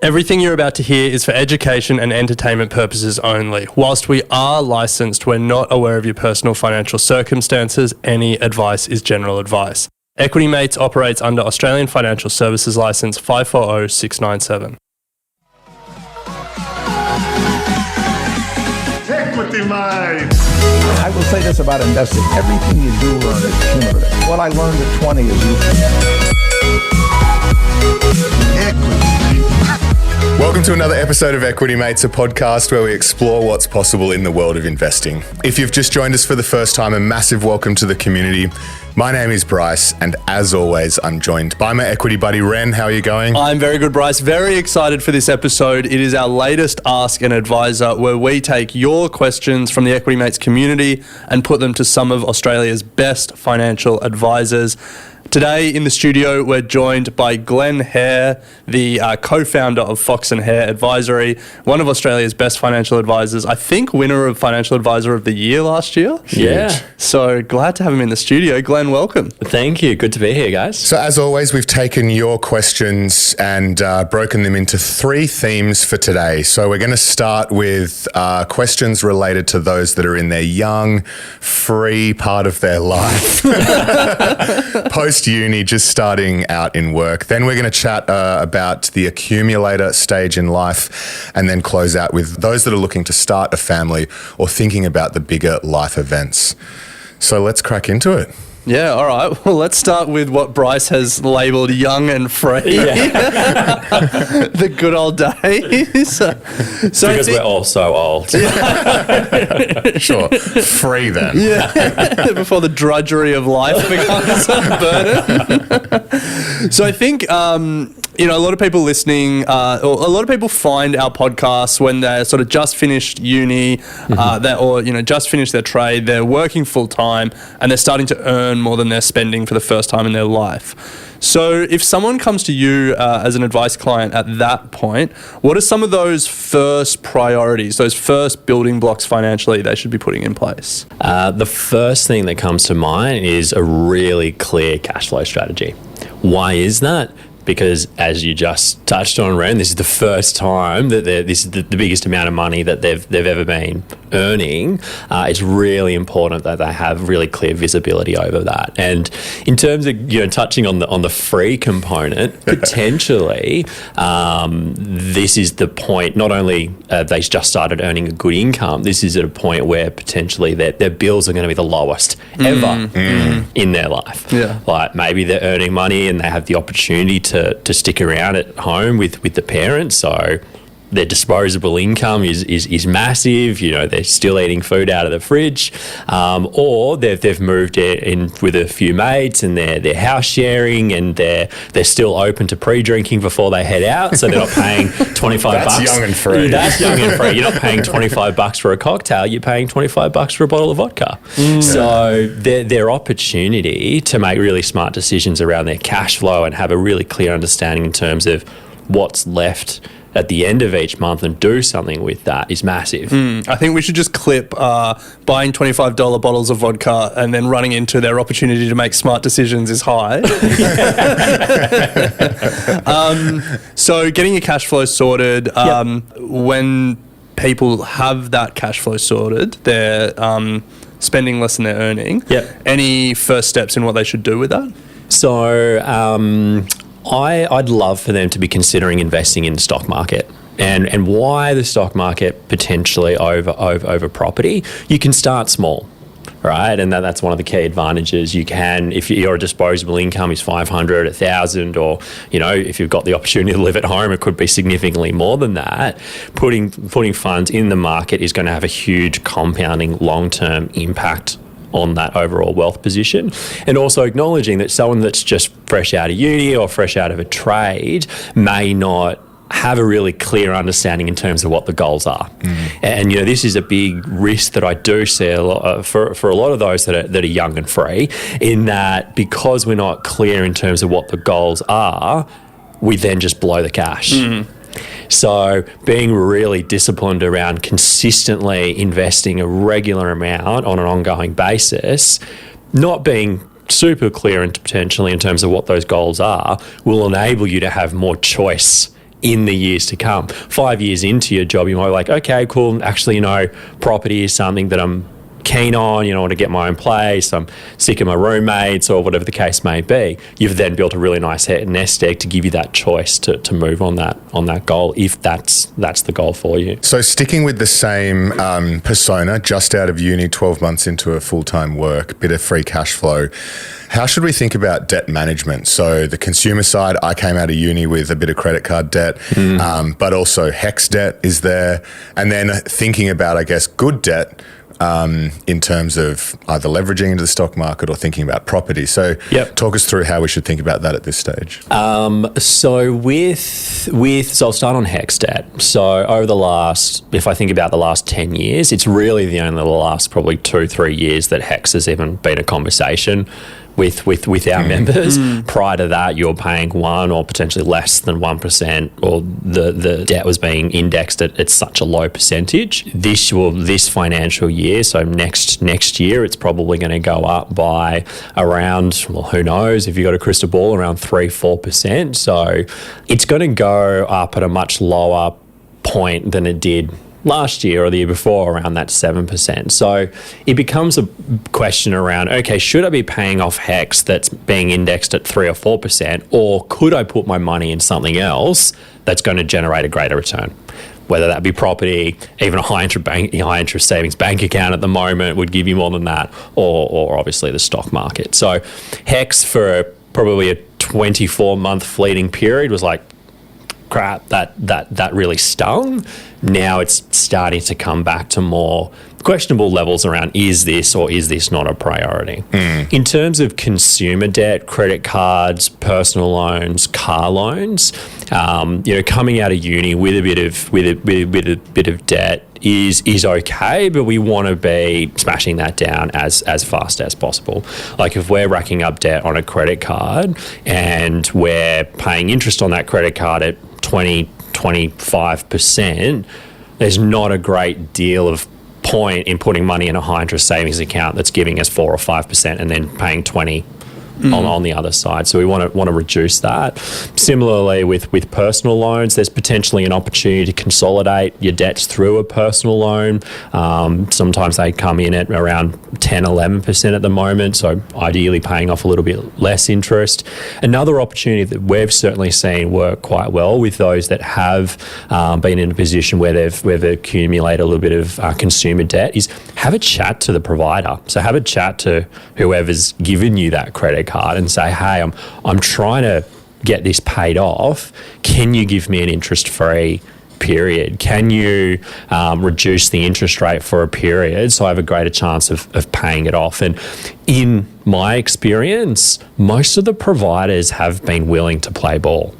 Everything you're about to hear is for education and entertainment purposes only. Whilst we are licensed, we're not aware of your personal financial circumstances. Any advice is general advice. Equity Mates operates under Australian Financial Services Licence 540697. Equity Mates! I will say this about investing. Everything you do learn is cumulative. What I learned at 20 is useful. Equity. Welcome to another episode of Equity Mates, a podcast where we explore what's possible in the world of investing. If you've just joined us for the first time, a massive welcome to the community. My name is Bryce, and as always, I'm joined by my equity buddy, Ren. How are you going? I'm very good, Bryce. Very excited for this episode. It is our latest Ask an Advisor, where we take your questions from the Equity Mates community and put them to some of Australia's best financial advisors. Today in the studio, we're joined by Glen Hare, the co-founder of Fox & Hare Advisory, one of Australia's best financial advisors, I think winner of Financial Advisor of the Year last year. Yeah. So glad to have him in the studio. Glen, welcome. Thank you. Good to be here, guys. So as always, we've taken your questions and broken them into three themes for today. So we're going to start with questions related to those that are in their young, free part of their life. Post-uni, just starting out in work. Then we're going to chat about the accumulator stage in life, and then close out with those that are looking to start a family or thinking about the bigger life events. So let's crack into it. Yeah, all right. Well, let's start with what Bryce has labelled young and free. Yeah. The good old days. So because we're all so old. Sure. Free then. Yeah. Before the drudgery of life becomes a burden. So I think, a lot of people listening, or a lot of people find our podcasts when they're sort of just finished uni, just finished their trade, they're working full time, and they're starting to earn more than they're spending for the first time in their life. So if someone comes to you as an advice client at that point, what are some of those first priorities, those first building blocks financially they should be putting in place? The first thing that comes to mind is a really clear cash flow strategy. Why is that? Because as you just touched on, Ren, this is the first time that this is the biggest amount of money that they've ever been earning. It's really important that they have really clear visibility over that. And in terms of touching on the free component, potentially this is the point. Not only they just started earning a good income, this is at a point where potentially their bills are going to be the lowest ever in their life. Yeah. Like maybe they're earning money and they have the opportunity to stick around at home with the parents, so their disposable income is massive. They're still eating food out of the fridge, or they've moved in with a few mates and they're house sharing, and they're still open to pre-drinking before they head out, so they're not paying $25. That's young and free. That's young and free. You're not paying $25 for a cocktail. You're paying $25 for a bottle of vodka. So their opportunity to make really smart decisions around their cash flow and have a really clear understanding in terms of what's left at the end of each month and do something with that is massive. I think we should just clip buying $25 bottles of vodka and then running into their opportunity to make smart decisions is high. So getting your cash flow sorted, when people have that cash flow sorted, they're spending less than they're earning. Any first steps in what they should do with that? So I'd love for them to be considering investing in the stock market. And why the stock market potentially over property? You can start small, right? And that's one of the key advantages. You can, if your disposable income is $500, $1,000, or if you've got the opportunity to live at home, it could be significantly more than that. Putting funds in the market is going to have a huge compounding long-term impact on that overall wealth position, and also acknowledging that someone that's just fresh out of uni or fresh out of a trade may not have a really clear understanding in terms of what the goals are. And this is a big risk that I do see a lot, for a lot of those that are young and free, in that because we're not clear in terms of what the goals are, we then just blow the cash. So being really disciplined around consistently investing a regular amount on an ongoing basis, not being super clear and potentially in terms of what those goals are, will enable you to have more choice in the years to come. 5 years into your job, you might be like, okay, cool. Actually, property is something that I'm keen on. I want to get my own place. I'm sick of my roommates or whatever the case may be. You've then built a really nice nest egg to give you that choice to move on that goal, if that's the goal for you. So sticking with the same persona, just out of uni, 12 months into a full-time work, bit of free cash flow, how should we think about debt management? So the consumer side, I came out of uni with a bit of credit card debt, but also HEX debt is there. And then thinking about, I guess, good debt, in terms of either leveraging into the stock market or thinking about property. So talk us through how we should think about that at this stage. So I'll start on HEX debt. So over if I think about the last 10 years, it's really the last probably 2-3 years that HEX has even been a conversation with our members. Prior to that, you're paying 1 or potentially less than 1%, or the debt was being indexed at such a low percentage. This financial year, so next year, it's probably going to go up by around, well, who knows, if you've got a crystal ball, around 3-4%. So it's going to go up at a much lower point than it did last year or the year before, around that 7%. So it becomes a question around, okay, should I be paying off HEX that's being indexed at 3 or 4%, or could I put my money in something else that's going to generate a greater return? Whether that be property, even a high interest savings bank account at the moment would give you more than that, or obviously the stock market. So HEX for probably a 24-month fleeting period was like, crap, that really stung. Now it's starting to come back to more questionable levels around, is this or is this not a priority? In terms of consumer debt, credit cards, personal loans, car loans, coming out of uni with a bit of debt is okay, but we want to be smashing that down as fast as possible. Like if we're racking up debt on a credit card and we're paying interest on that credit card at 20-25%, there's not a great deal of point in putting money in a high interest savings account that's giving us 4 or 5% and then paying 20 on the other side. So we want to reduce that. Similarly with personal loans, there's potentially an opportunity to consolidate your debts through a personal loan. Sometimes they come in at around 10-11% at the moment, so ideally paying off a little bit less interest. Another opportunity that we've certainly seen work quite well with those that have been in a position where they've accumulated a little bit of consumer debt is have a chat to the provider. So have a chat to whoever's given you that credit card and say, hey, I'm trying to get this paid off. Can you give me an interest-free period? Can you reduce the interest rate for a period so I have a greater chance of paying it off? And in my experience, most of the providers have been willing to play ball.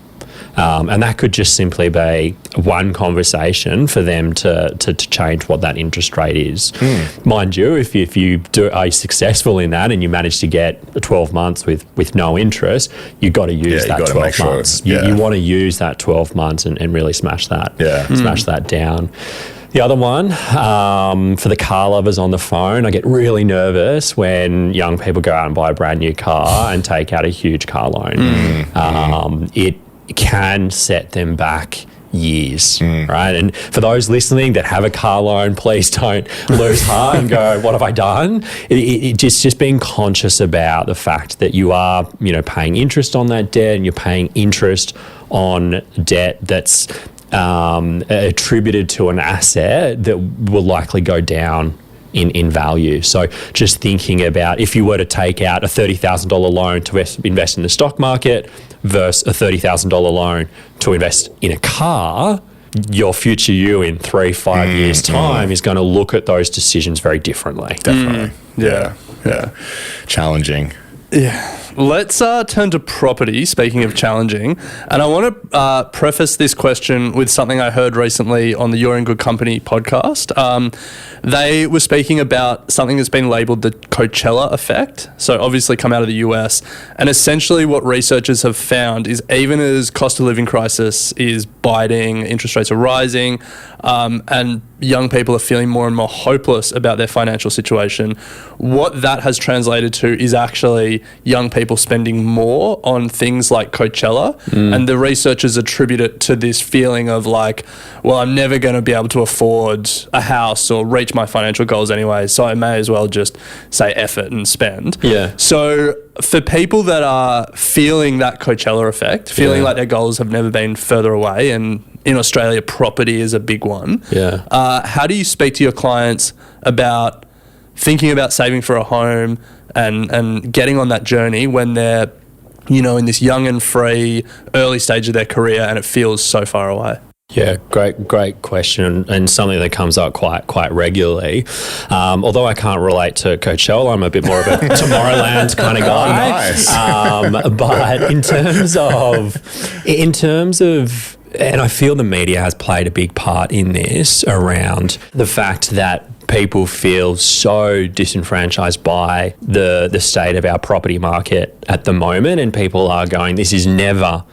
And that could just simply be one conversation for them to change what that interest rate is. Mind you, if you are successful in that and you manage to get 12 months with no interest, you've got to use that 12 months. You want to use that 12 months and really smash that down. The other one, for the car lovers on the phone, I get really nervous when young people go out and buy a brand new car and take out a huge car loan. It can set them back years, right? And for those listening that have a car loan, please don't lose heart and go, what have I done? It just being conscious about the fact that you are, paying interest on that debt, and you're paying interest on debt that's attributed to an asset that will likely go down in value. So just thinking about if you were to take out a $30,000 loan to invest in the stock market versus a $30,000 loan to invest in a car, your future you in 3-5 years' time is going to look at those decisions very differently. Definitely. Yeah. Challenging. Yeah. Let's turn to property, speaking of challenging. And I want to preface this question with something I heard recently on the You're in Good Company podcast. They were speaking about something that's been labelled the Coachella effect. So obviously come out of the US. And essentially what researchers have found is even as cost of living crisis is biting, interest rates are rising, and young people are feeling more and more hopeless about their financial situation. What that has translated to is actually young people spending more on things like Coachella, and the researchers attribute it to this feeling of like, well, I'm never going to be able to afford a house or reach my financial goals anyway, so I may as well just say F it and spend. Yeah. So for people that are feeling that Coachella effect, feeling like their goals have never been further away, and in Australia, property is a big one. Yeah. How do you speak to your clients about thinking about saving for a home and getting on that journey when they're, in this young and free early stage of their career and it feels so far away? Yeah, great question, and something that comes up quite regularly. Although I can't relate to Coachella, I'm a bit more of a Tomorrowland kind of guy. Nice. But in terms of, and I feel the media has played a big part in this around the fact that people feel so disenfranchised by the state of our property market at the moment, and people are going, this is never.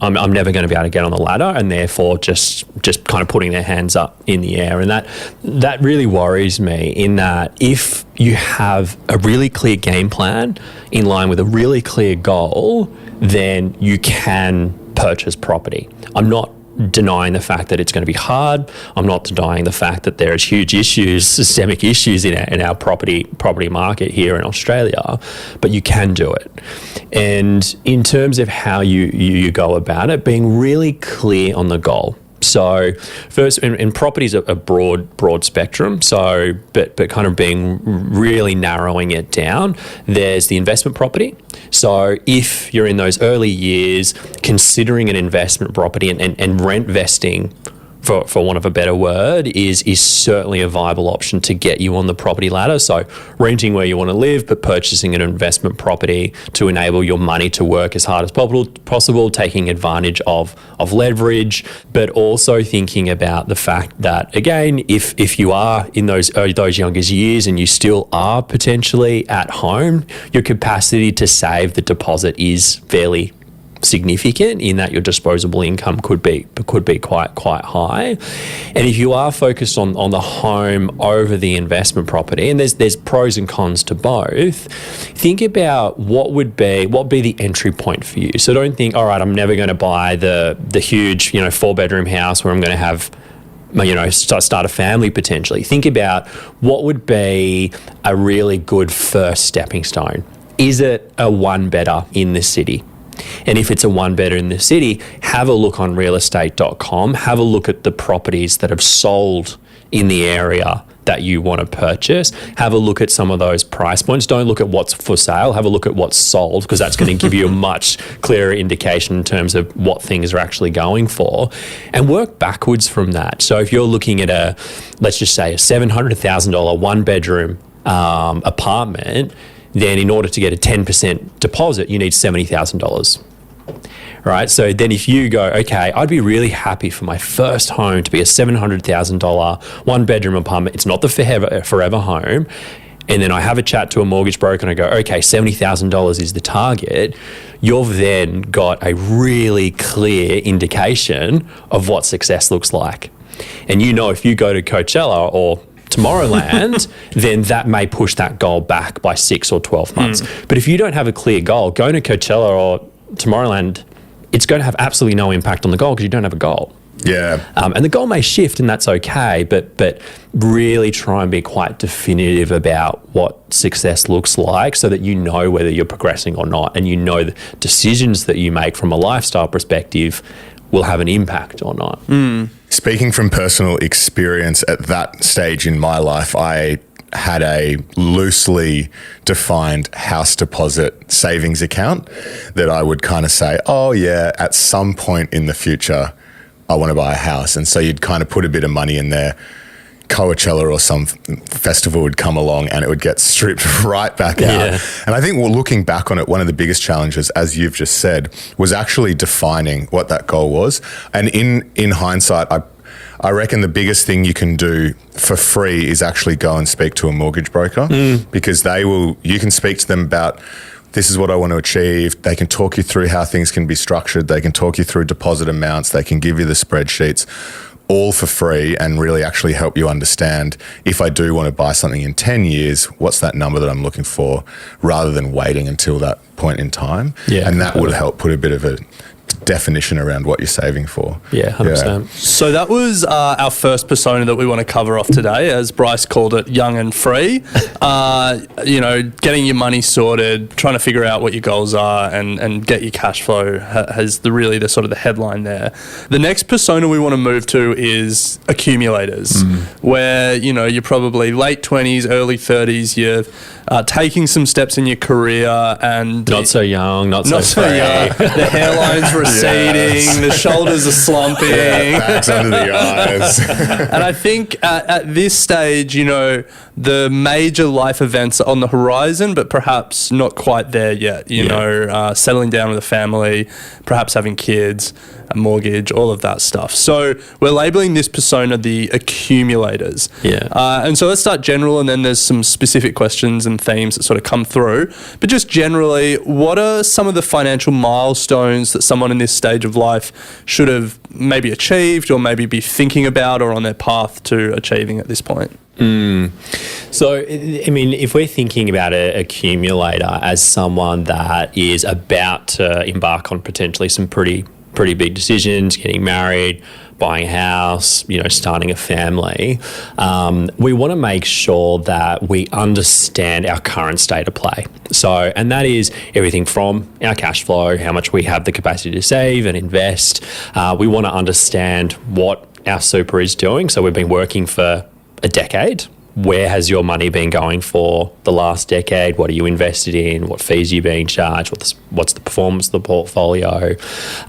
I'm never going to be able to get on the ladder, and therefore just kind of putting their hands up in the air. And that really worries me, in that if you have a really clear game plan in line with a really clear goal, then you can purchase property. I'm not denying the fact that it's going to be hard. I'm not denying the fact that there is huge issues, systemic issues in our property market here in Australia, but you can do it. And in terms of how you go about it, being really clear on the goal. So first, in property is a broad spectrum. So, but kind of being really narrowing it down. There's the investment property. So if you're in those early years, considering an investment property and rent vesting, for want of a better word, is certainly a viable option to get you on the property ladder. So renting where you want to live, but purchasing an investment property to enable your money to work as hard as possible, taking advantage of leverage, but also thinking about the fact that, again, if you are in those youngest years and you still are potentially at home, your capacity to save the deposit is fairly significant, in that your disposable income could be quite high. And if you are focused on the home over the investment property, and there's pros and cons to both, think about what would be the entry point for you. So don't think, all right, I'm never going to buy the huge 4-bedroom house where I'm going to have start a family potentially. Think about what would be a really good first stepping stone. Is it a one-bedder in the city? And if it's a one-bedder in the city, have a look on realestate.com, have a look at the properties that have sold in the area that you want to purchase. Have a look at some of those price points. Don't look at what's for sale. Have a look at what's sold, because that's going to give you a much clearer indication in terms of what things are actually going for, and work backwards from that. So if you're looking at let's just say a $700,000 one-bedroom apartment, then in order to get a 10% deposit, you need $70,000. Right? So then if you go, okay, I'd be really happy for my first home to be a $700,000 one-bedroom apartment. It's not the forever home. And then I have a chat to a mortgage broker and I go, okay, $70,000 is the target. You've then got a really clear indication of what success looks like. And if you go to Coachella or Tomorrowland, then that may push that goal back by 6 or 12 months. But if you don't have a clear goal, going to Coachella or Tomorrowland, it's going to have absolutely no impact on the goal because you don't have a goal. Yeah. And the goal may shift, and that's okay, but really try and be quite definitive about what success looks like, so that you know whether you're progressing or not, and the decisions that you make from a lifestyle perspective will have an impact or not. Speaking from personal experience, at that stage in my life, I had a loosely defined house deposit savings account that I would kind of say, oh yeah, at some point in the future, I want to buy a house. And so you'd kind of put a bit of money in there. Coachella or some festival would come along and it would get stripped right back out. And I think looking back on it, one of the biggest challenges, as you've just said, was actually defining what that goal was. And in hindsight, I reckon the biggest thing you can do for free is actually go and speak to a mortgage broker, because you can speak to them about this is what I want to achieve. They can talk you through how things can be structured. They can talk you through deposit amounts. They can give you the spreadsheets, all for free, and really actually help you understand, if I do want to buy something in 10 years, what's that number that I'm looking for, rather than waiting until that point in time. Yeah, and that would help put a bit of a definition around what you're saving for. Yeah, 100%. So that was our first persona that we want to cover off today, as Bryce called it, young and free. Getting your money sorted, trying to figure out what your goals are, and get your cash flow has the sort of the headline there. The next persona we want to move to is accumulators, where you're probably late 20s, early 30s. You're taking some steps in your career, and Not so young, not so young. The hairline's receding, the shoulders are slumping. Bags under the eyes. And I think at this stage, the major life events are on the horizon, but perhaps not quite there yet. Settling down with a family, perhaps having kids, a mortgage, all of that stuff. So we're labeling this persona the accumulators. Yeah. And so let's start general, and then there's some specific questions and themes that sort of come through. But just generally, what are some of the financial milestones that someone in this stage of life should have maybe achieved, or maybe be thinking about, or on their path to achieving at this point? So, I mean, if we're thinking about an accumulator as someone that is about to embark on potentially some pretty big decisions, getting married, buying a house, starting a family, we want to make sure that we understand our current state of play. So, and that is everything from our cash flow, how much we have the capacity to save and invest. We want to understand what our super is doing. So we've been working for a decade. Where has your money been going for the last decade? What are you invested in? What fees are you being charged? What's the performance of the portfolio?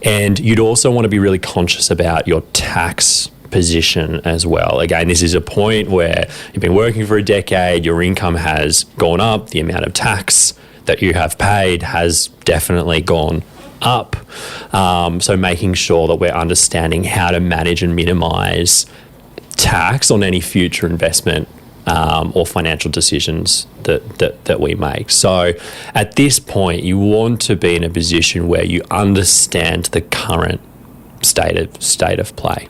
And you'd also want to be really conscious about your tax position as well. Again, this is a point where you've been working for a decade, your income has gone up, the amount of tax that you have paid has definitely gone up. So making sure that we're understanding how to manage and minimise tax on any future investment or financial decisions that we make. So at this point, you want to be in a position where you understand the current state of play.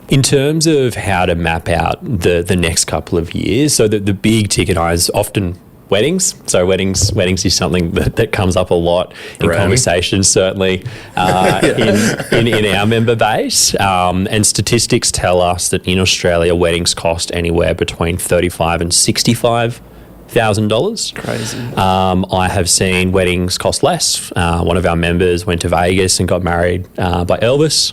In terms of how to map out the next couple of years, so the big ticket items, often weddings. So weddings is something that comes up a lot in conversations, certainly in our member base. And statistics tell us that in Australia, weddings cost anywhere between $35,000 and $65,000. Crazy. I have seen weddings cost less. One of our members went to Vegas and got married by Elvis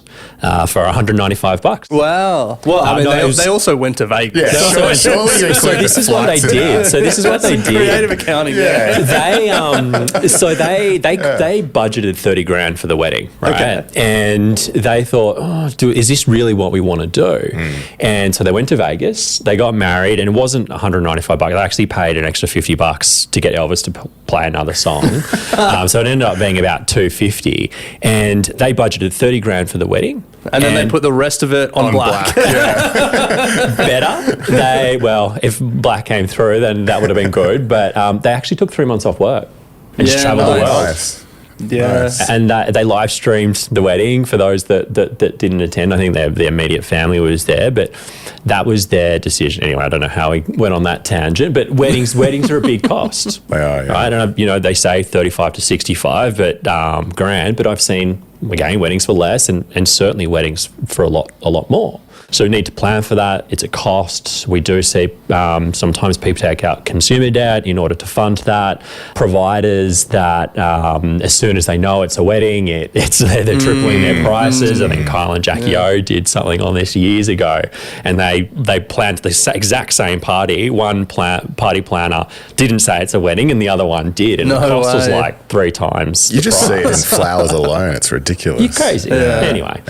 for $195. Wow. Well, they also went to Vegas. Yeah, So this is what they did. Creative accounting. They budgeted $30,000 for the wedding, right? Okay. And they thought, is this really what we want to do? And so they went to Vegas. They got married, and it wasn't $195. They actually paid an extra $50 to get Elvis to play another song. So it ended up being about $250, and they budgeted $30,000 for the wedding. And then they put the rest of it on black. Yeah. Better. If black came through, then that would have been good. But they actually took 3 months off work and just travelled the world. Nice. Yeah. Nice. And they live streamed the wedding for those that didn't attend. I think their immediate family was there, but that was their decision. Anyway, I don't know how we went on that tangent, but weddings are a big cost. They are, yeah. Right? And they say 35 to 65 grand, but I've seen again weddings for less and certainly weddings for a lot more. So we need to plan for that. It's a cost. We do see sometimes people take out consumer debt in order to fund that. Providers that as soon as they know it's a wedding, they're tripling their prices. I think Kyle and Jackie O did something on this years ago, and they planned the exact same party. One party planner didn't say it's a wedding, and the other one did, and the cost was like 3 times. You just see it in flowers alone. It's ridiculous. You're crazy. Yeah. Anyway.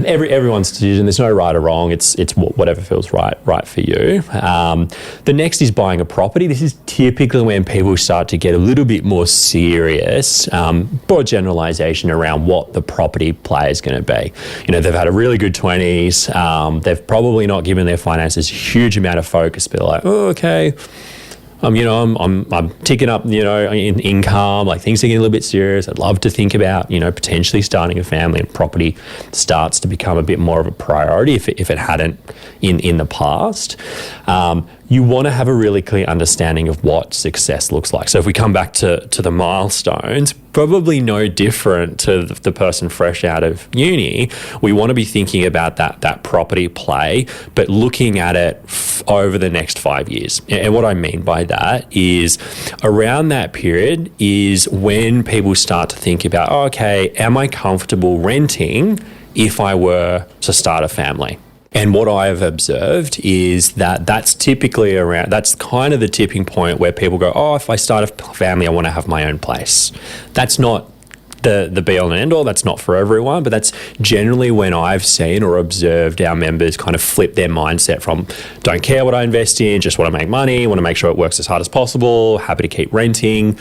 Everyone's decision. There's no right or wrong. It's whatever feels right for you. The next is buying a property. This is typically when people start to get a little bit more serious. Broad generalisation around what the property play is going to be. They've had a really good 20s. They've probably not given their finances a huge amount of focus. But like, okay, I'm ticking up, in income, like things are getting a little bit serious. I'd love to think about, potentially starting a family, and property starts to become a bit more of a priority if it hadn't in the past. You want to have a really clear understanding of what success looks like. So if we come back to the milestones, probably no different to the person fresh out of uni, we want to be thinking about that property play, but looking at it over the next 5 years. And what I mean by that is around that period is when people start to think about, okay, am I comfortable renting if I were to start a family? And what I have observed is that's typically that's kind of the tipping point where people go, oh, if I start a family, I want to have my own place. That's not the be all and end all. That's not for everyone, but that's generally when I've seen or observed our members kind of flip their mindset from don't care what I invest in, just want to make money, want to make sure it works as hard as possible, happy to keep renting.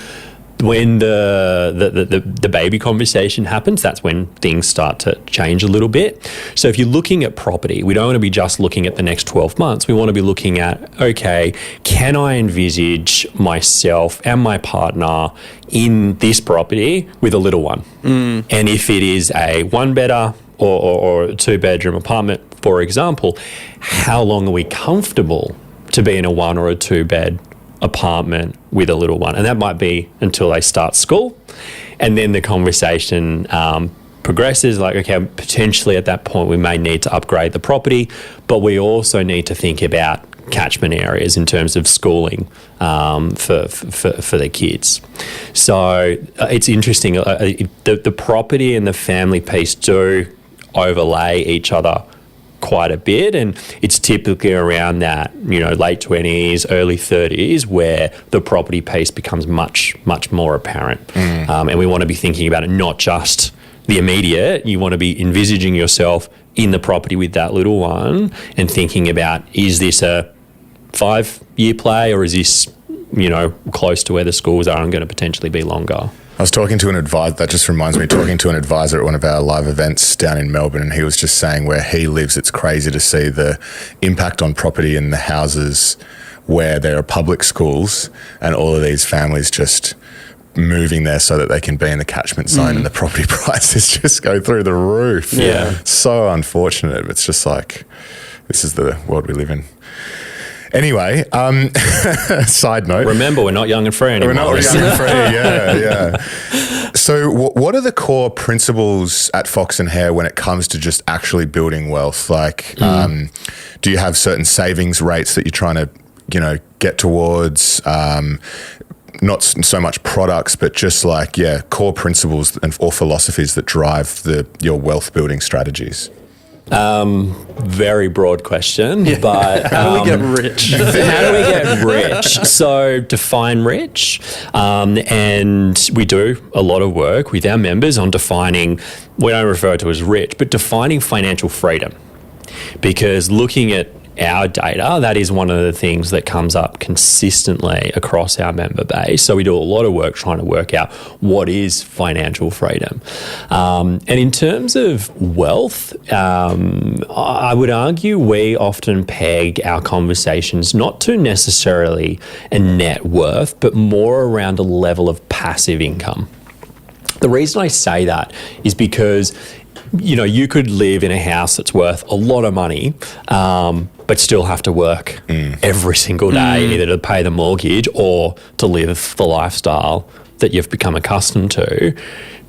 When the baby conversation happens, that's when things start to change a little bit. So if you're looking at property, we don't want to be just looking at the next 12 months. We want to be looking at, okay, can I envisage myself and my partner in this property with a little one? And if it is a one-bedder or a two-bedroom apartment, for example, how long are we comfortable to be in a one or a two-bed apartment with a little one? And that might be until they start school, and then the conversation progresses like, okay, potentially at that point we may need to upgrade the property, but we also need to think about catchment areas in terms of schooling for the kids. So it's interesting, the property and the family piece do overlay each other quite a bit, and it's typically around that late 20s, early 30s where the property piece becomes much more apparent. And we want to be thinking about it not just the immediate. You want to be envisaging yourself in the property with that little one and thinking about, is this a 5-year play, or is this close to where the schools are and going to potentially be longer? I was talking to an advisor, that just reminds me, talking to an advisor at one of our live events down in Melbourne, and he was just saying where he lives, it's crazy to see the impact on property in the houses where there are public schools and all of these families just moving there so that they can be in the catchment zone, and the property prices just go through the roof. Yeah. So unfortunate. It's just like, this is the world we live in. Anyway, side note. Remember, we're not young and free anymore. We're not young and free, yeah. So what are the core principles at Fox and Hare when it comes to just actually building wealth? Like, do you have certain savings rates that you're trying to, get towards? Not so much products, but just like, core principles or philosophies that drive your wealth building strategies. Very broad question, but how do we get rich? How do we get rich? So define rich, and we do a lot of work with our members on defining, we don't refer to as rich, but defining financial freedom. Because looking at our data, that is one of the things that comes up consistently across our member base. So we do a lot of work trying to work out what is financial freedom. And in terms of wealth, I would argue we often peg our conversations not to necessarily a net worth, but more around a level of passive income. The reason I say that is because you could live in a house that's worth a lot of money, but still have to work every single day, either to pay the mortgage or to live the lifestyle that you've become accustomed to.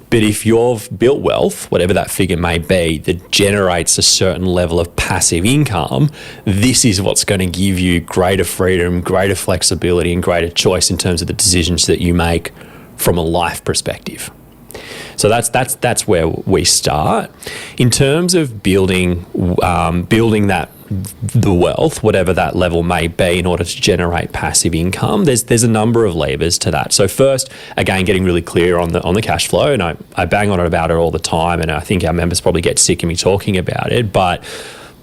But if you've built wealth, whatever that figure may be, that generates a certain level of passive income, this is what's going to give you greater freedom, greater flexibility, and greater choice in terms of the decisions that you make from a life perspective. So that's where we start. In terms of building the wealth, whatever that level may be, in order to generate passive income, there's a number of levers to that. So first, again, getting really clear on the cash flow, and I bang on about it all the time, and I think our members probably get sick of me talking about it, but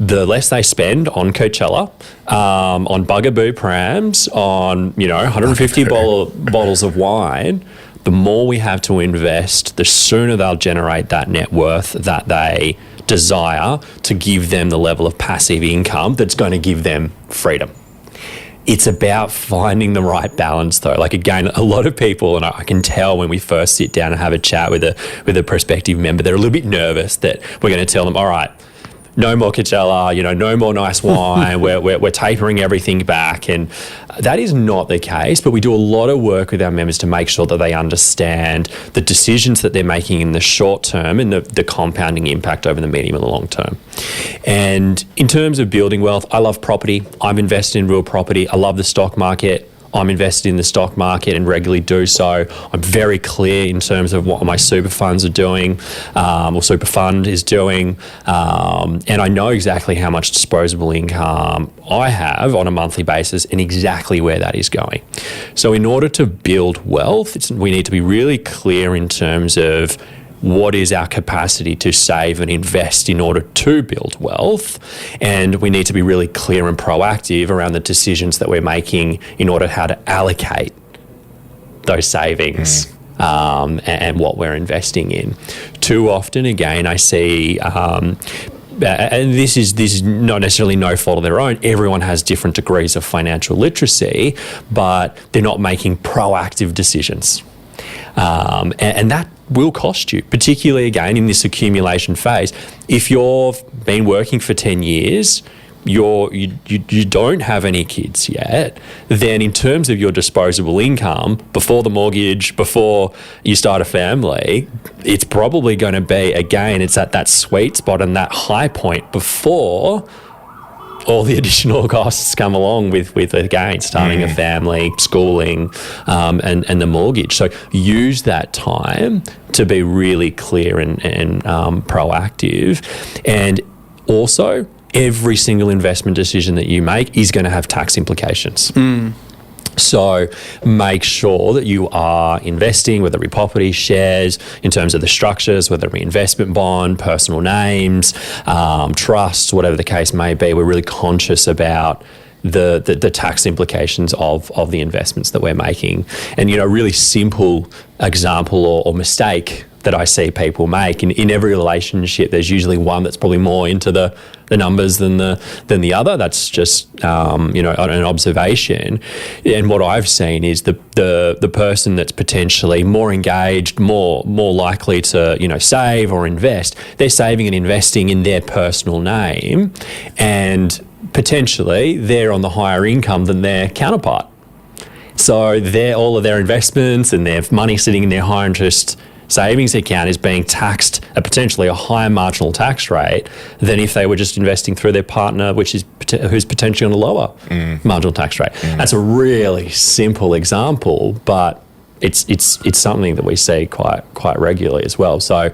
the less they spend on Coachella, on Bugaboo prams, on 150 bottles of wine, the more we have to invest, the sooner they'll generate that net worth that they desire to give them the level of passive income that's going to give them freedom. It's about finding the right balance, though. Like, again, a lot of people, and I can tell when we first sit down and have a chat with a prospective member, they're a little bit nervous that we're going to tell them, all right, no more Coachella, no more nice wine. we're tapering everything back, and that is not the case. But we do a lot of work with our members to make sure that they understand the decisions that they're making in the short term and the compounding impact over the medium and the long term. And in terms of building wealth, I love property. I'm invested in real property. I love the stock market. I'm invested in the stock market and regularly do so. I'm very clear in terms of what my super funds are doing, or super fund is doing. And I know exactly how much disposable income I have on a monthly basis and exactly where that is going. So in order to build wealth, we need to be really clear in terms of what is our capacity to save and invest in order to build wealth. And we need to be really clear and proactive around the decisions that we're making in order how to allocate those savings and what we're investing in. Too often, again, I see, and this is not necessarily no fault of their own. Everyone has different degrees of financial literacy, but they're not making proactive decisions. And that will cost you, particularly again in this accumulation phase. If you've been working for 10 years, you don't have any kids yet, then in terms of your disposable income, before the mortgage, before you start a family, it's probably going to be, again, it's at that sweet spot and that high point before all the additional costs come along with again, starting a family, schooling, and the mortgage. So use that time to be really clear and proactive. And also, every single investment decision that you make is going to have tax implications. So make sure that you are investing, whether it be property, shares, in terms of the structures, whether it be investment bond, personal names, trusts, whatever the case may be. We're really conscious about the tax implications of the investments that we're making. And, a really simple example or mistake that I see people make in every relationship, there's usually one that's probably more into the numbers than the other. That's just an observation. And what I've seen is the person that's potentially more engaged, more likely to save or invest. They're saving and investing in their personal name, and potentially they're on the higher income than their counterpart. So all of their investments and their money sitting in their high interest savings account is being taxed at potentially a higher marginal tax rate than if they were just investing through their partner, who's potentially on a lower marginal tax rate. That's a really simple example, but it's something that we see quite regularly as well. So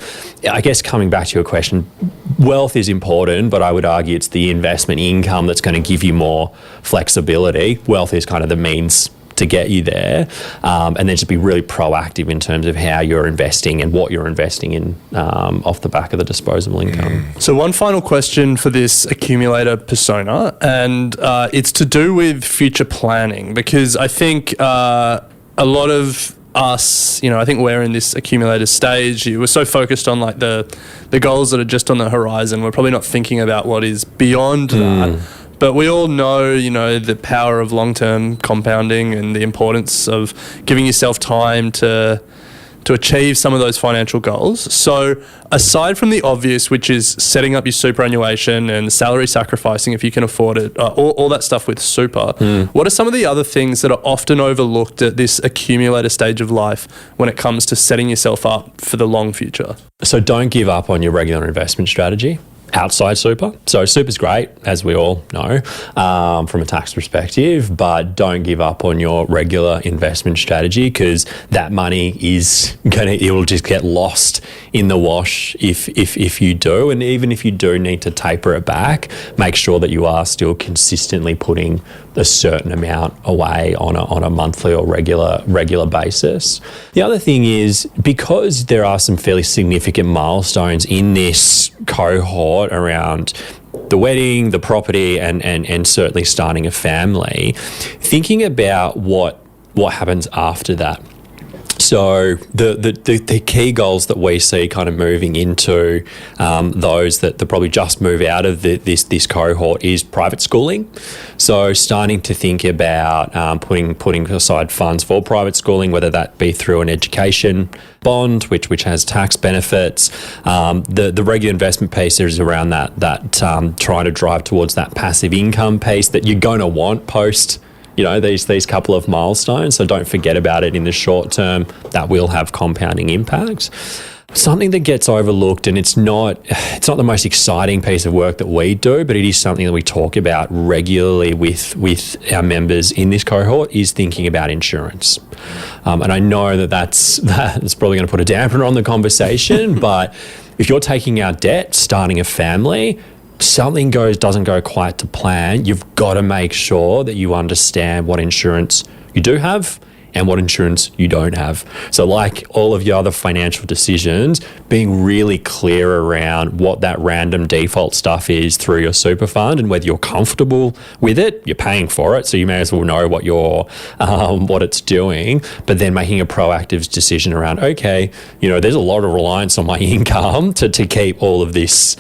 I guess coming back to your question, wealth is important, but I would argue it's the investment income that's going to give you more flexibility. Wealth is kind of the means to get you there, and then just be really proactive in terms of how you're investing and what you're investing in off the back of the disposable income. So one final question for this accumulator persona, and it's to do with future planning, because I think a lot of us, I think we're in this accumulator stage. We're so focused on like the goals that are just on the horizon. We're probably not thinking about what is beyond that. But we all know, the power of long-term compounding and the importance of giving yourself time to achieve some of those financial goals. So aside from the obvious, which is setting up your superannuation and salary sacrificing if you can afford it, all that stuff with super, what are some of the other things that are often overlooked at this accumulator stage of life when it comes to setting yourself up for the long future? So don't give up on your regular investment strategy outside super. So super's great, as we all know, from a tax perspective, but don't give up on your regular investment strategy, because that money it will just get lost in the wash if you do. And even if you do need to taper it back, make sure that you are still consistently putting a certain amount away on a monthly or regular basis. The other thing is, because there are some fairly significant milestones in this cohort around the wedding, the property, and certainly starting a family, thinking about what happens after that. So the key goals that we see kind of moving into those that probably just move out of this cohort is private schooling. So starting to think about putting aside funds for private schooling, whether that be through an education bond, which has tax benefits. The regular investment piece is around that trying to drive towards that passive income piece that you're going to want post these couple of milestones. So don't forget about it in the short term. That will have compounding impacts. Something that gets overlooked, and it's not the most exciting piece of work that we do, but it is something that we talk about regularly with our members in this cohort, is thinking about insurance. And I know that's probably going to put a dampener on the conversation, but if you're taking out debt, starting a family, something doesn't go quite to plan, you've got to make sure that you understand what insurance you do have and what insurance you don't have. So like all of your other financial decisions, being really clear around what that random default stuff is through your super fund and whether you're comfortable with it. You're paying for it, so you may as well know what it's doing, but then making a proactive decision around, okay, there's a lot of reliance on my income to keep all of this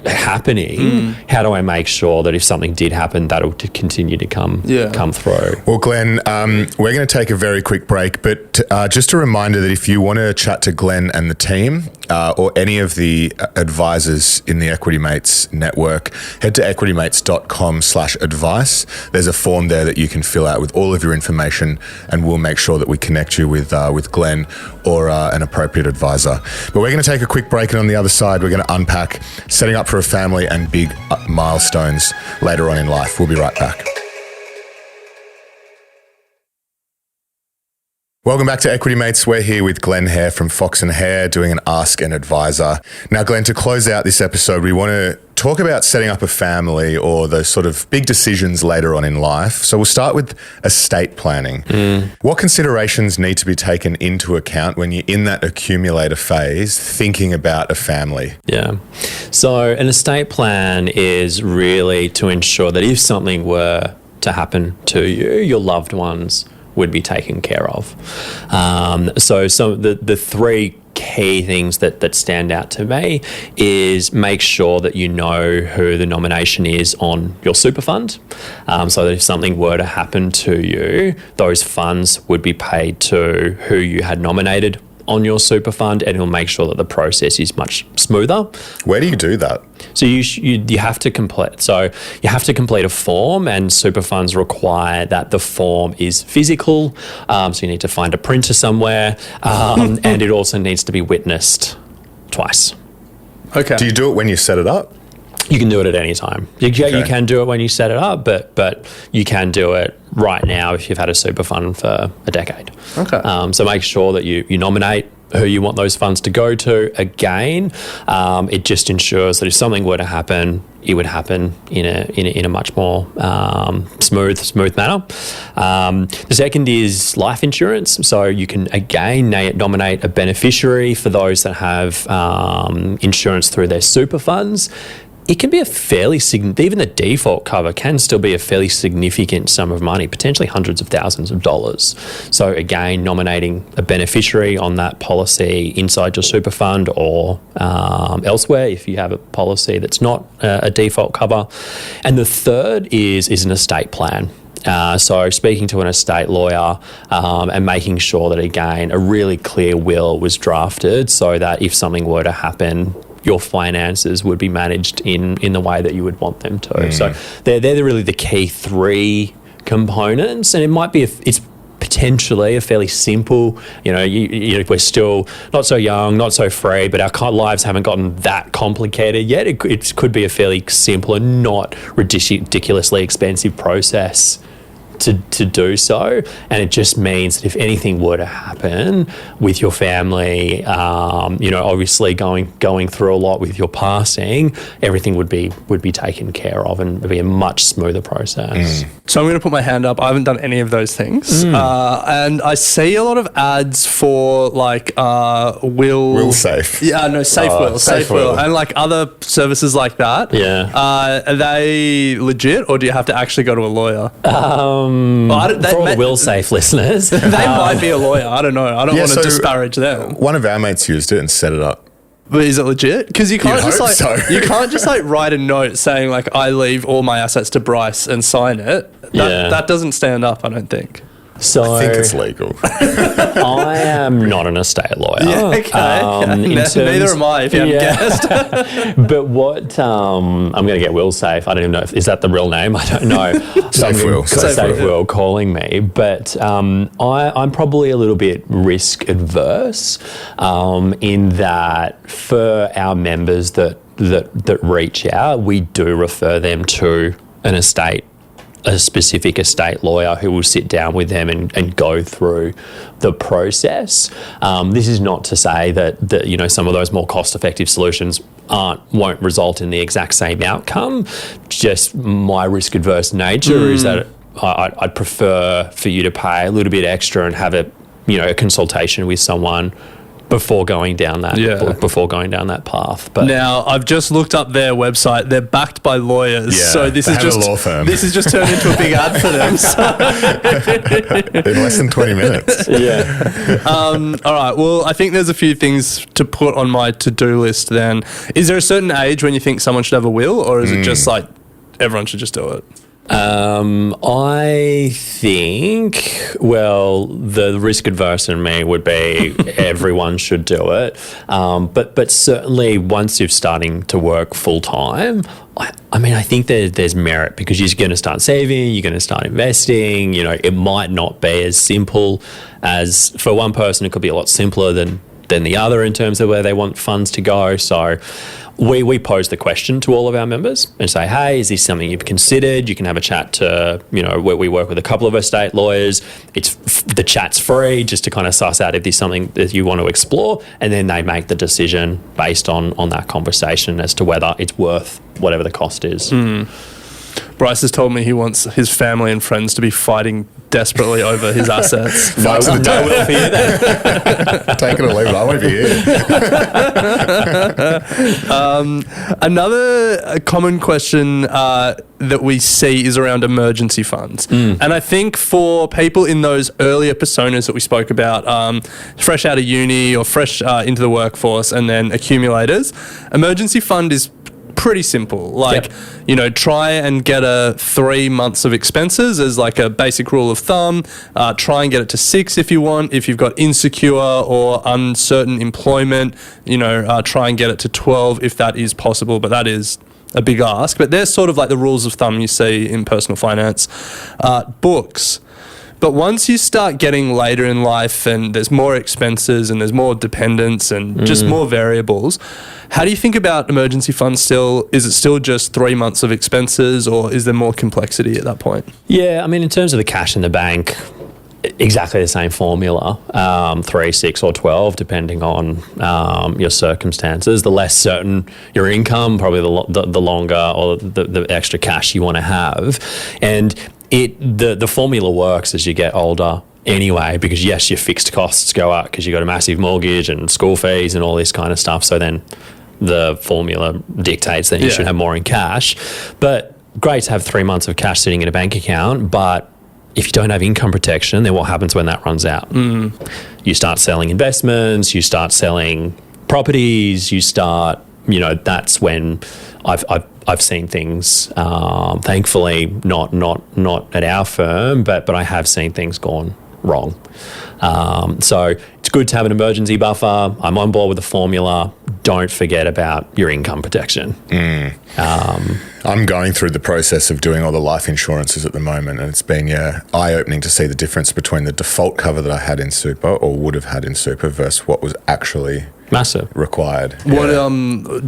happening. How do I make sure that if something did happen, that'll continue to come through? Well, Glenn, we're going to take a very quick break, but just a reminder that if you want to chat to Glenn and the team or any of the advisors in the Equity Mates network, head to equitymates.com/advice. There's a form there that you can fill out with all of your information, and we'll make sure that we connect you with Glenn or an appropriate advisor. But we're going to take a quick break, and on the other side, we're going to unpack setting up for a family and big milestones later on in life. We'll be right back. Welcome back to Equity Mates. We're here with Glen Hare from Fox & Hare doing an Ask an Advisor. Now, Glenn, to close out this episode, we want to talk about setting up a family or those sort of big decisions later on in life. So we'll start with estate planning. What considerations need to be taken into account when you're in that accumulator phase thinking about a family? Yeah. So an estate plan is really to ensure that if something were to happen to you, your loved ones would be taken care of. So the three key things that stand out to me is make sure that you know who the nomination is on your super fund, so that if something were to happen to you, those funds would be paid to who you had nominated on your super fund, and it'll make sure that the process is much smoother. Where do you do that? So you have to complete. So you have to complete a form, and super funds require that the form is physical. So you need to find a printer somewhere, and it also needs to be witnessed twice. Okay. Do you do it when you set it up? You can do it at any time. You can do it when you set it up, but you can do it right now if you've had a super fund for a decade. Okay. So make sure that you nominate who you want those funds to go to. Again, it just ensures that if something were to happen, it would happen in a much more smooth manner. The second is life insurance. So you can again nominate a beneficiary for those that have insurance through their super funds. It can be a fairly even the default cover can still be a fairly significant sum of money, potentially hundreds of thousands of dollars. So again, nominating a beneficiary on that policy inside your super fund or elsewhere if you have a policy that's not a default cover. And the third is an estate plan. So speaking to an estate lawyer and making sure that, again, a really clear will was drafted so that if something were to happen, your finances would be managed in the way that you would want them to. So they're really the key three components, and it might be it's potentially a fairly simple, we're still not so young, not so free, but our lives haven't gotten that complicated yet. It could be a fairly simple and not ridiculously expensive process to do so, and it just means that if anything were to happen with your family, obviously going through a lot with your passing, everything would be taken care of and be a much smoother process. So I'm going to put my hand up. I haven't done any of those things, and I see a lot of ads for like Will Safe. Yeah, no, Safe Will, and like other services like that. Yeah. Are they legit, or do you have to actually go to a lawyer? For all the will safe listeners, They might be a lawyer. I don't know. I don't want to disparage them. One of our mates used it and set it up. But is it legit? Because you can't You'd just hope so. you can't just write a note saying I leave all my assets to Bryce and sign it. That doesn't stand up, I don't think. So I think it's legal. I am not an estate lawyer. Yeah, okay. Neither am I, if you haven't guessed. But what I'm going to get Will Safe. I don't even know is that the real name. I don't know. Safe Will. Safe Will calling me. But I'm probably a little bit risk adverse in that for our members that reach out, we do refer them to a specific estate lawyer who will sit down with them and go through the process. This is not to say that some of those more cost-effective solutions won't result in the exact same outcome. Just my risk-adverse nature is that I'd prefer for you to pay a little bit extra and have a consultation with someone before going down that path. But now I've just looked up their website. They're backed by lawyers, so this is just a law firm. This has just turned into a big ad for them. In less than 20 minutes. Yeah. All right. Well, I think there's a few things to put on my to-do list. Then, is there a certain age when you think someone should have a will, or is it just everyone should just do it? I think, the risk adverse in me would be everyone should do it. But certainly once you're starting to work full time, I think there's merit because you're going to start saving, you're going to start investing. It might not be as simple as for one person. It could be a lot simpler than the other in terms of where they want funds to go. So we pose the question to all of our members and say, hey, is this something you've considered? You can have a chat to, where we work with a couple of estate lawyers. The chat's free just to kind of suss out if there's something that you want to explore. And then they make the decision based on that conversation as to whether it's worth whatever the cost is. Bryce has told me he wants his family and friends to be fighting desperately over his assets. Fight to the death. Will for you then. Take it or leave it. I won't be here. Another common question that we see is around emergency funds. And I think for people in those earlier personas that we spoke about, fresh out of uni or fresh into the workforce and then accumulators, emergency fund is pretty simple. Try and get 3 months of expenses as a basic rule of thumb. Try and get it to 6 if you want. If you've got insecure or uncertain employment, try and get it to 12 if that is possible. But that is a big ask. But there's sort of the rules of thumb you see in personal finance. Books. But once you start getting later in life and there's more expenses and there's more dependents and just more variables, how do you think about emergency funds still? Is it still just 3 months of expenses or is there more complexity at that point? Yeah, in terms of the cash in the bank, exactly the same formula, 3, 6 or 12, depending on your circumstances. The less certain your income, probably the longer or the extra cash you want to have. And the formula works as you get older anyway, because yes, your fixed costs go up because you've got a massive mortgage and school fees and all this kind of stuff. So then the formula dictates that you should have more in cash. But great to have 3 months of cash sitting in a bank account, but if you don't have income protection, then what happens when that runs out? You start selling investments, you start selling properties, you start, that's when I've seen things, thankfully not at our firm, but I have seen things gone wrong. So it's good to have an emergency buffer. I'm on board with the formula. Don't forget about your income protection. I'm going through the process of doing all the life insurances at the moment, and it's been eye-opening to see the difference between the default cover that I had in super or would have had in super versus what was actually massive required. What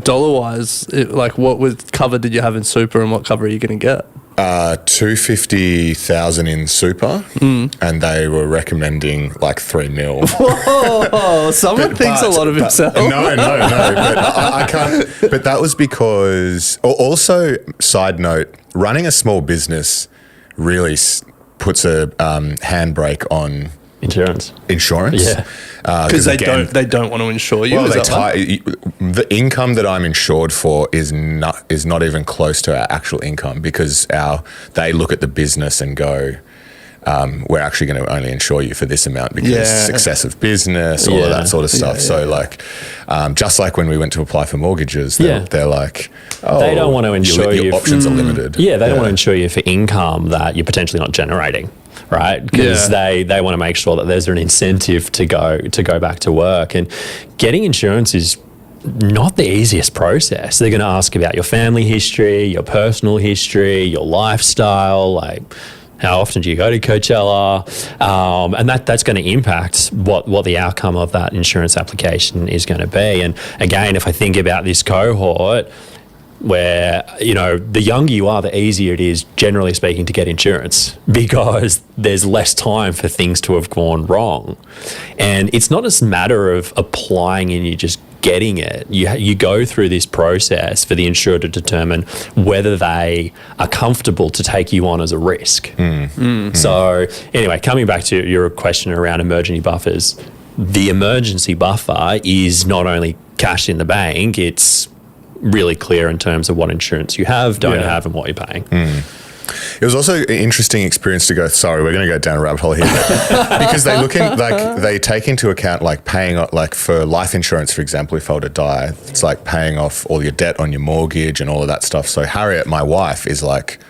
dollar-wise, what cover did you have in super and what cover are you going to get? 250,000 in super, and they were recommending 3 mil. Whoa, someone thinks a lot of himself. No, but I can't. But that was because, also, side note, running a small business really puts a handbrake on insurance. Yeah, because they don't want to insure you. Well, the income that I'm insured for is not even close to our actual income because they look at the business and go, we're actually going to only insure you for this amount because success of business, all of that sort of stuff. Just like when we went to apply for mortgages, they're like, they don't want to insure your options are limited. Yeah, they don't want to insure you for income that you're potentially not generating. Right, because they want to make sure that there's an incentive to go back to work, and getting insurance is not the easiest process. They're going to ask about your family history, your personal history, your lifestyle, like how often do you go to Coachella, and that's going to impact what the outcome of that insurance application is going to be. And again, if I think about this cohort, where, the younger you are, the easier it is, generally speaking, to get insurance because there's less time for things to have gone wrong. And it's not a matter of applying and you just getting it. You go through this process for the insurer to determine whether they are comfortable to take you on as a risk. So anyway, coming back to your question around emergency buffers, the emergency buffer is not only cash in the bank, it's really clear in terms of what insurance you have, don't have, and what you're paying. It was also an interesting experience to go, sorry, we're going to go down a rabbit hole here. Because they take into account like paying, like for life insurance, for example, if I were to die, it's like paying off all your debt on your mortgage and all of that stuff. So Harriet, my wife, is like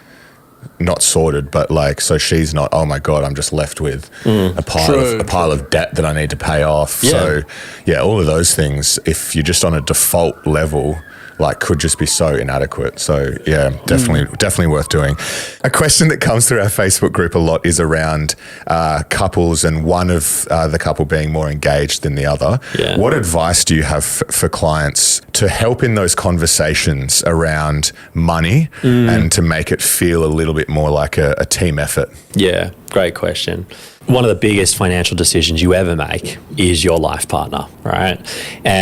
not sorted, but like, so she's not, oh my God, I'm just left with a pile of debt that I need to pay off. So all of those things, if you're just on a default level, like could just be so inadequate. So definitely worth doing. A question that comes through our Facebook group a lot is around couples and one of the couple being more engaged than the other. What advice do you have for clients to help in those conversations around money and to make it feel a little bit more like a team effort? Yeah, great question. One of the biggest financial decisions you ever make is your life partner, right?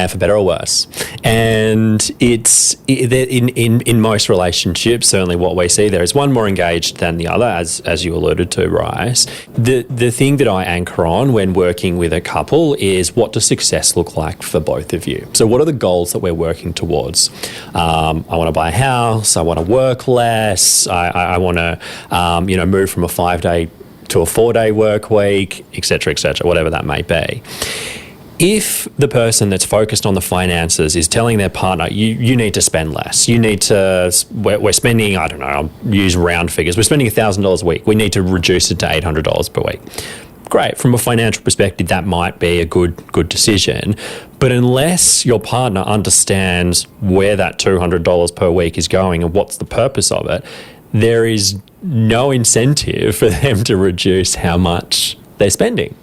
For better or worse. And it's in most relationships, certainly what we see there is one more engaged than the other, as you alluded to, Bryce. The thing that I anchor on when working with a couple is, what does success look like for both of you? So what are the goals that we're working towards? I want to buy a house. I want to work less. I want to move from a 5-day to a 4-day work week, et cetera, whatever that may be. If the person that's focused on the finances is telling their partner, you need to spend less, we're spending, I don't know, I'll use round figures, we're spending $1,000 a week, we need to reduce it to $800 per week. Great, from a financial perspective, that might be a good decision. But unless your partner understands where that $200 per week is going and what's the purpose of it, there is no incentive for them to reduce how much they're spending.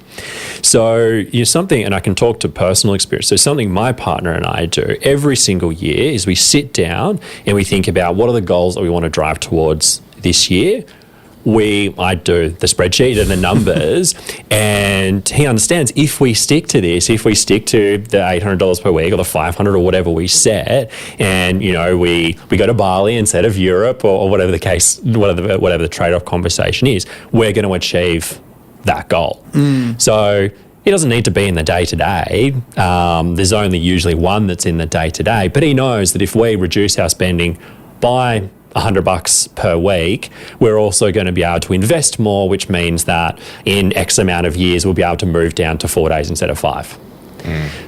So something, and I can talk to personal experience, so something my partner and I do every single year is we sit down and we think about what are the goals that we want to drive towards this year. I do the spreadsheet and the numbers, and he understands if we stick to this, if we stick to the $800 per week or the $500 or whatever we set, and we go to Bali instead of Europe or whatever the case, whatever the trade-off conversation is, we're going to achieve that goal. So he doesn't need to be in the day-to-day. There's only usually one that's in the day-to-day, but he knows that if we reduce our spending by $100 per week, we're also going to be able to invest more, which means that in X amount of years, we'll be able to move down to 4 days instead of 5.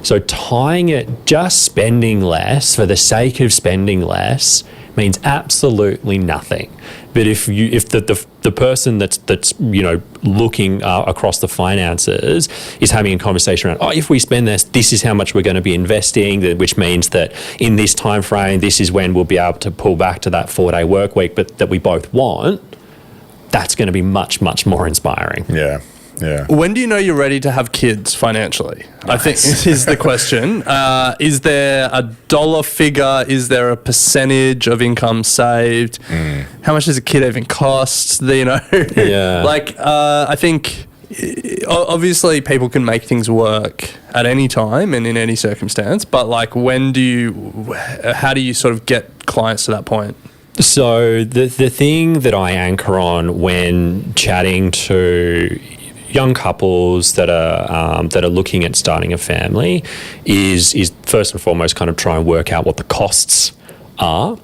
So tying it, just spending less for the sake of spending less means absolutely nothing. But if the person that's looking across the finances is having a conversation around, if we spend this is how much we're going to be investing, which means that in this time frame, this is when we'll be able to pull back to that 4-day work week, but that we both want, that's going to be much, much more inspiring. Yeah. When do you know you're ready to have kids financially? Nice. I think this is the question. Is there a dollar figure? Is there a percentage of income saved? How much does a kid even cost? Yeah. I think obviously people can make things work at any time and in any circumstance, but how do you sort of get clients to that point? So the thing that I anchor on when chatting to young couples that are looking at starting a family is first and foremost kind of try and work out what the costs are.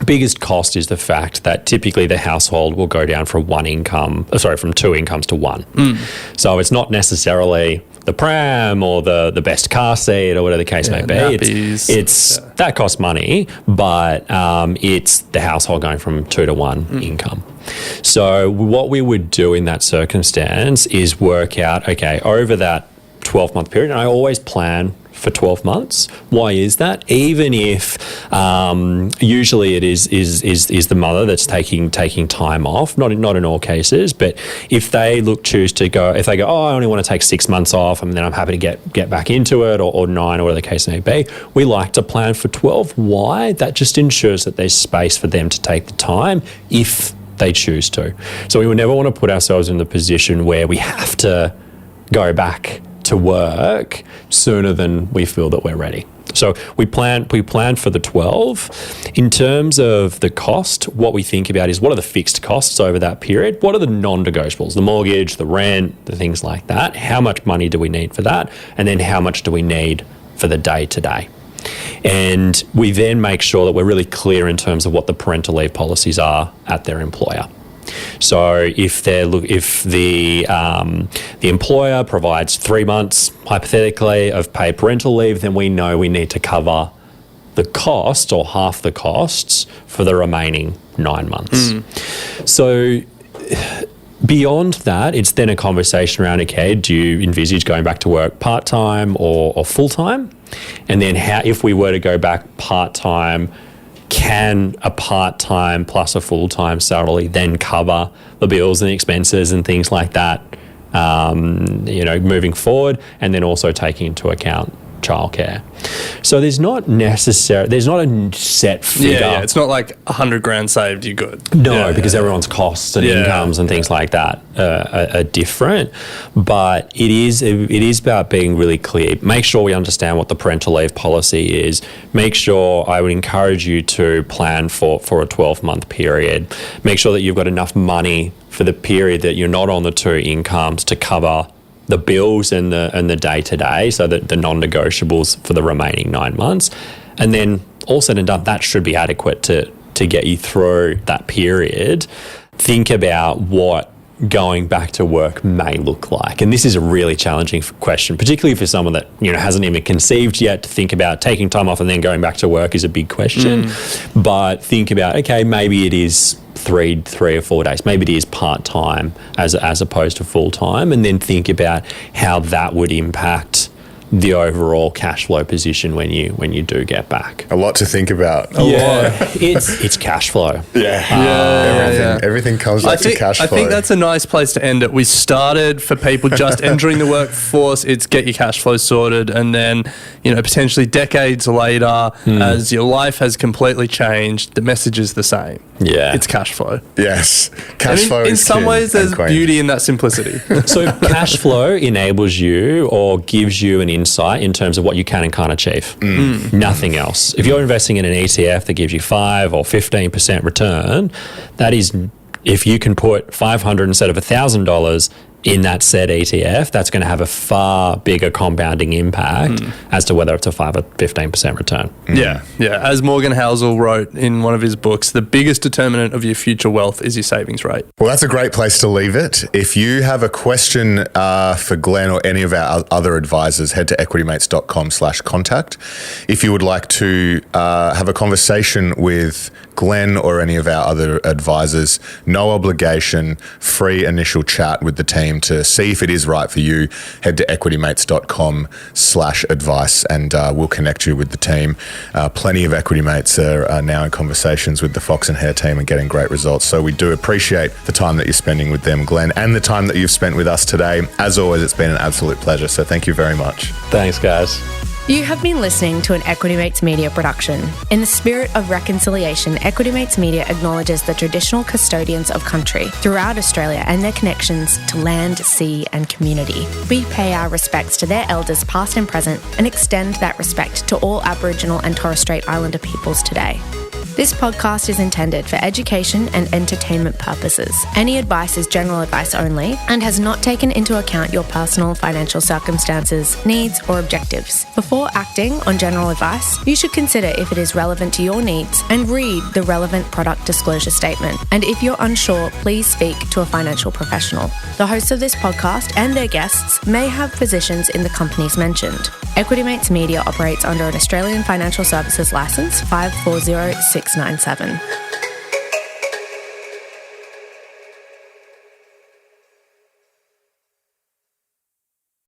biggest cost is the fact that typically the household will go down from from 2 incomes to 1. So it's not necessarily the pram or the best car seat or whatever the case may be. It's that costs money, but it's the household going from 2 to 1 income. So what we would do in that circumstance is work out, okay, over that 12-month period, and I always plan for 12 months. Why is that? Even if usually it is the mother that's taking time off, not in all cases, but if they choose to go, if they go, I only want to take 6 months off, and then I'm happy to get back into it, or 9, or whatever the case may be, we like to plan for 12. Why? That just ensures that there's space for them to take the time if they choose to. So we would never want to put ourselves in the position where we have to go back to work sooner than we feel that we're ready. So we plan for the 12. In terms of the cost, what we think about is what are the fixed costs over that period? What are the non-negotiables? The mortgage, the rent, the things like that. How much money do we need for that? And then how much do we need for the day-to-day? And we then make sure that we're really clear in terms of what the parental leave policies are at their employer. So if the employer provides 3 months, hypothetically, of paid parental leave, then we know we need to cover the cost or half the costs for the remaining 9 months. So beyond that, it's then a conversation around, okay, do you envisage going back to work part-time or full-time? And then if we were to go back part-time, can a part-time plus a full-time salary then cover the bills and expenses and things like that, moving forward, and then also taking into account childcare? So there's not a set figure. Yeah, it's not like 100 grand saved, you're good. No, because everyone's costs and incomes and things like that are different. But it is about being really clear. Make sure we understand what the parental leave policy is. Make sure, I would encourage you to plan for a 12-month period. Make sure that you've got enough money for the period that you're not on the 2 incomes to cover the bills and the day-to-day, so that the non-negotiables for the remaining 9 months. And then all said and done, that should be adequate to get you through that period. Think about what going back to work may look like. And this is a really challenging question, particularly for someone that hasn't even conceived yet. To think about taking time off and then going back to work is a big question. But think about, okay, maybe it is 3 or 4 days. Maybe it is part-time as opposed to full-time, and then think about how that would impact the overall cash flow position when you do get back. A lot to think about. It's cash flow. Everything comes back to cash flow. I think that's a nice place to end it. We started for people just entering the workforce. It's get your cash flow sorted, and then potentially decades later, as your life has completely changed, the message is the same. Yeah, it's cash flow. Yes, cash flow. In some ways, there's beauty in that simplicity. So cash flow enables you or gives you an insight in terms of what you can and can't achieve. Nothing else. If you're investing in an ETF that gives you 5 or 15% return, that is, if you can put $500 instead of $1,000 in that said ETF, that's going to have a far bigger compounding impact as to whether it's a 5 or 15% return. Yeah. As Morgan Housel wrote in one of his books, the biggest determinant of your future wealth is your savings rate. Well, that's a great place to leave it. If you have a question for Glenn or any of our other advisors, head to equitymates.com/contact. If you would like to have a conversation with Glenn or any of our other advisors, no obligation, free initial chat with the team to see if it is right for you, head to equitymates.com/advice and we'll connect you with the team. Plenty of Equity Mates are now in conversations with the Fox and Hare team and getting great results. So we do appreciate the time that you're spending with them, Glenn, and the time that you've spent with us today. As always, it's been an absolute pleasure. So thank you very much. Thanks, guys. You have been listening to an Equity Mates Media production. In the spirit of reconciliation, Equity Mates Media acknowledges the traditional custodians of country throughout Australia and their connections to land, sea and community. We pay our respects to their elders past and present and extend that respect to all Aboriginal and Torres Strait Islander peoples today. This podcast is intended for education and entertainment purposes. Any advice is general advice only and has not taken into account your personal financial circumstances, needs, or objectives. Before acting on general advice, you should consider if it is relevant to your needs and read the relevant product disclosure statement. And if you're unsure, please speak to a financial professional. The hosts of this podcast and their guests may have positions in the companies mentioned. Equity Mates Media operates under an Australian Financial Services Licence 540697.